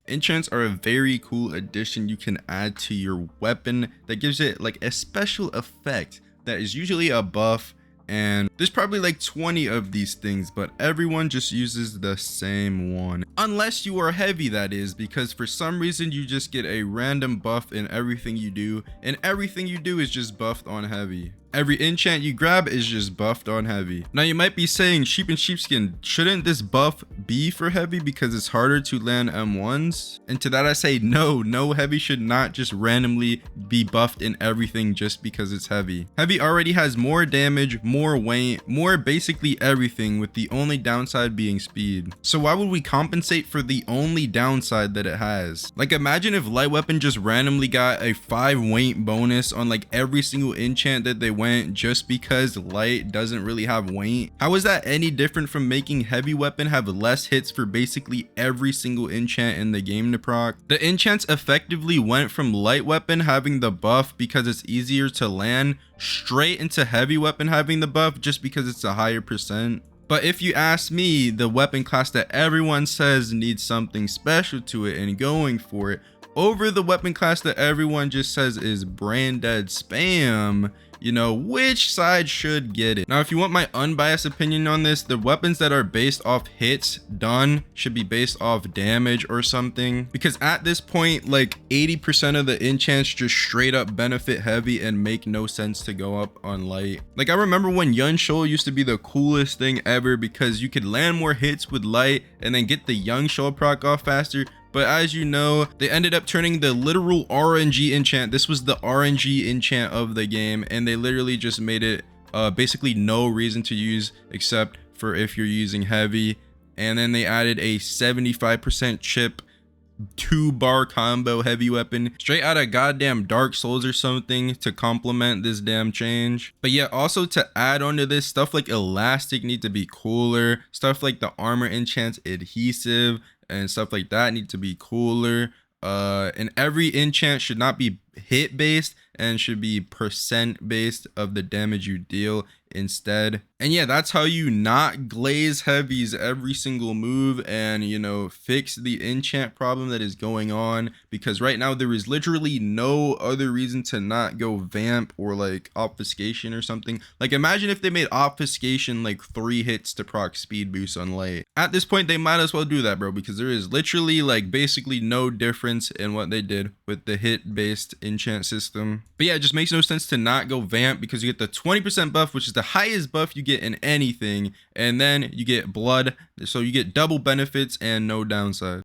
Enchants are a very cool addition you can add to your weapon that gives it like a special effect that is usually a buff, and there's probably like 20 of these things, but everyone just uses the same one. Unless you are heavy, that is, because for some reason you just get a random buff in everything you do, and everything you do is just buffed on heavy. Every enchant you grab is just buffed on heavy. Now you might be saying, sheep and sheepskin, shouldn't this buff be for heavy because it's harder to land M1s? And to that I say no heavy should not just randomly be buffed in everything just because it's heavy. Heavy already has more damage, more weight, more basically everything, with the only downside being speed. So why would we compensate for the only downside that it has? Like, imagine if light weapon just randomly got a 5 weight bonus on like every single enchant that they went just because light doesn't really have weight. How is that any different from making heavy weapon have less hits for basically every single enchant in the game to proc? The enchants effectively went from light weapon having the buff because it's easier to land straight into heavy weapon having the buff just because it's a higher percent. But if you ask me, the weapon class that everyone says needs something special to it and going for it over the weapon class that everyone just says is brain dead spam, you know, which side should get it? Now, if you want my unbiased opinion on this, the weapons that are based off hits done should be based off damage or something, because at this point, like 80% of the enchants just straight up benefit heavy and make no sense to go up on light. Like, I remember when Young Shoal used to be the coolest thing ever because you could land more hits with light and then get the Young Shoal proc off faster. But as you know, they ended up turning the literal RNG enchant. This was the RNG enchant of the game, and they literally just made it basically no reason to use except for if you're using heavy. And then they added a 75% chip 2-bar combo heavy weapon straight out of goddamn Dark Souls or something to complement this damn change. But yeah, also to add on to this, stuff like elastic need to be cooler, stuff like the armor enchants adhesive and stuff like that need to be cooler. And every enchant should not be hit based and should be percent based of the damage you deal instead. And yeah, that's how you not glaze heavies every single move and, you know, fix the enchant problem that is going on, because right now there is literally no other reason to not go vamp or like obfuscation or something. Like, imagine if they made obfuscation like 3 hits to proc speed boost on light. At this point they might as well do that, bro, because there is literally like basically no difference in what they did with the hit based enchant system. But yeah, it just makes no sense to not go vamp, because you get the 20% buff, which is the highest buff you get in anything, and then you get blood, so you get double benefits and no downside.